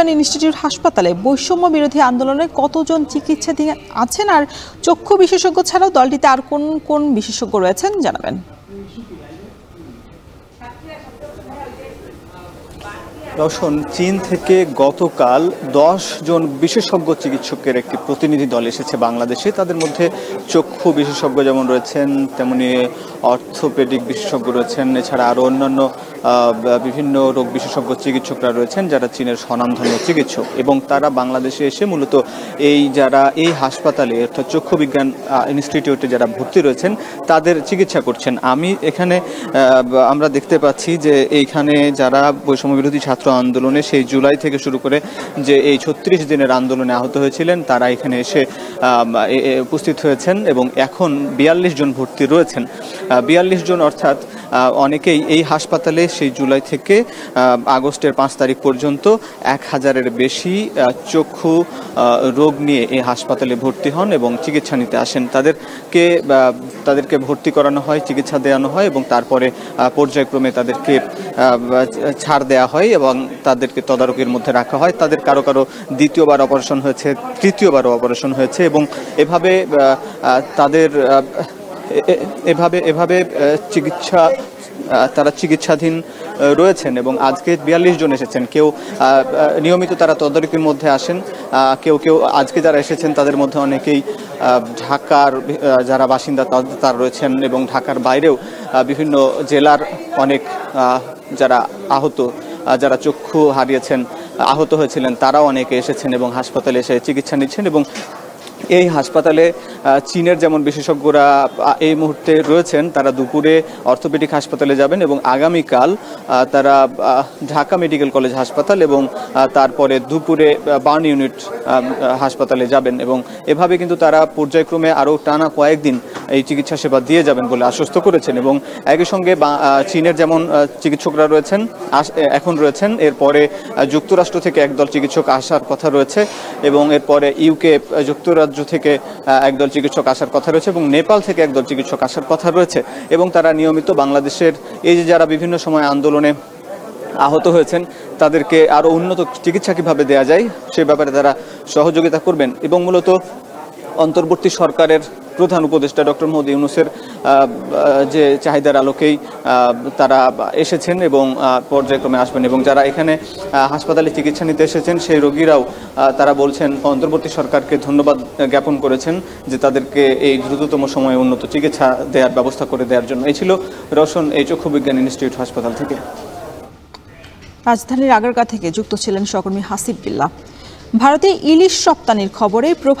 বিজ্ঞান ইনস্টিটিউট হাসপাতালে বৈষম্য বিরোধী আন্দোলনে কতজন চিকিৎসাধীন আছেন আর চক্ষু বিশেষজ্ঞ ছাড়াও দলটিতে আর কোন কোন বিশেষজ্ঞ রয়েছেন জানাবেন। দর্শন, চীন থেকে গতকাল 10 জন বিশেষজ্ঞ চিকিৎসকের একটি প্রতিনিধি দল এসেছে বাংলাদেশে। তাদের মধ্যে চক্ষু বিশেষজ্ঞ যেমন রয়েছেন, তেমনি অর্থোপেডিক বিশেষজ্ঞ রয়েছেন, এছাড়া আরও অন্যান্য বিভিন্ন রোগ বিশেষজ্ঞ চিকিৎসকরা রয়েছেন যারা চীনের স্বনামধন্য চিকিৎসক, এবং তারা বাংলাদেশে এসে মূলত যারা এই হাসপাতালে অর্থাৎ চক্ষু বিজ্ঞান ইনস্টিটিউটে যারা ভর্তি রয়েছেন তাদের চিকিৎসা করছেন। আমরা দেখতে পাচ্ছি যে এইখানে যারা বৈষম্য বিরোধী ছাত্র আন্দোলনে সেই জুলাই থেকে শুরু করে যে এই 36 দিনের আন্দোলনে আহত হয়েছিলেন তারা এখানে এসে উপস্থিত হয়েছেন, এবং এখন 42 জন ভর্তি রয়েছেন। 42 জন অর্থাৎ অনেকেই এই হাসপাতালে সেই জুলাই থেকে আগস্টের 5 তারিখ পর্যন্ত 1000-এর বেশি চক্ষু রোগ নিয়ে এই হাসপাতালে ভর্তি হন এবং চিকিৎসা নিতে আসেন। তাদেরকে ভর্তি করানো হয়, চিকিৎসা দেওয়ানো হয়, এবং তারপরে পর্যায়ক্রমে তাদেরকে ছাড় দেওয়া হয় এবং তাদেরকে তদারকির মধ্যে রাখা হয়। তাদের কারো কারো দ্বিতীয়বার অপারেশন হয়েছে, তৃতীয়বারও অপারেশন হয়েছে, এবং এভাবে তারা চিকিৎসাধীন রয়েছেন। এবং আজকে 42 জন এসেছেন। কেউ নিয়মিত তারা তদারকির মধ্যে আসেন, কেউ আজকে যারা এসেছেন তাদের মধ্যে অনেকেই ঢাকার যারা বাসিন্দা তারা রয়েছেন, এবং ঢাকার বাইরেও বিভিন্ন জেলার অনেক যারা চক্ষু হারিয়েছেন, আহত হয়েছিলেন, তারাও অনেকে এসেছেন এবং হাসপাতালে এসে চিকিৎসা নিচ্ছেন। এবং এই হাসপাতালে চীনের যেমন বিশেষজ্ঞরা এই মুহূর্তে রয়েছেন, তারা দুপুরে অর্থোপেডিক হাসপাতালে যাবেন এবং আগামীকাল তারা ঢাকা মেডিকেল কলেজ হাসপাতাল এবং তারপরে দুপুরে বার্ন ইউনিট হাসপাতালে যাবেন, এবং এভাবে কিন্তু তারা পর্যায়ক্রমে আরও টানা কয়েকদিন এই চিকিৎসা সেবা দিয়ে যাবেন বলে আশ্বস্ত করেছেন। এবং একই সঙ্গে চীনের যেমন চিকিৎসকরা এখন রয়েছেন, এরপরে যুক্তরাষ্ট্র থেকে একদল চিকিৎসক আসার কথা রয়েছে, এবং এরপরে ইউকে যুক্তরাজ্য থেকে একদল চিকিৎসক আসার কথা রয়েছে, এবং নেপাল থেকে একদল চিকিৎসক আসার কথা রয়েছে। এবং তারা নিয়মিত বাংলাদেশের এই যে যারা বিভিন্ন সময় আন্দোলনে আহত হয়েছেন তাদেরকে আরও উন্নত চিকিৎসা কীভাবে দেওয়া যায় সে ব্যাপারে তারা সহযোগিতা করবেন। এবং মূলত অন্তর্বর্তী সরকারের প্রধান উপদেষ্টা ডক্টর মোহাম্মদ ইউনূসের যে চাহিদার আলোকেই তারা এসেছেন এবং পর্যায়ক্রমে আসবেন। এবং যারা এখানে হাসপাতালে চিকিৎসা নিতে এসেছেন সেই রোগীরাও তারা বলছেন, অন্তর্বর্তী সরকারকে ধন্যবাদ জ্ঞাপন করেছেন যে তাদেরকে এই দ্রুততম সময়ে উন্নত চিকিৎসা দেওয়ার ব্যবস্থা করে দেওয়ার জন্য। এই ছিল রওশন এই চক্ষু বিজ্ঞান ইনস্টিটিউট হাসপাতাল থেকে। রাজধানীর আগারগাঁ থেকে যুক্ত ছিলেন সহকর্মী হাসিব বিল্লাহ। ভারতে ইলিশ রপ্তানির খবরে প্রভাব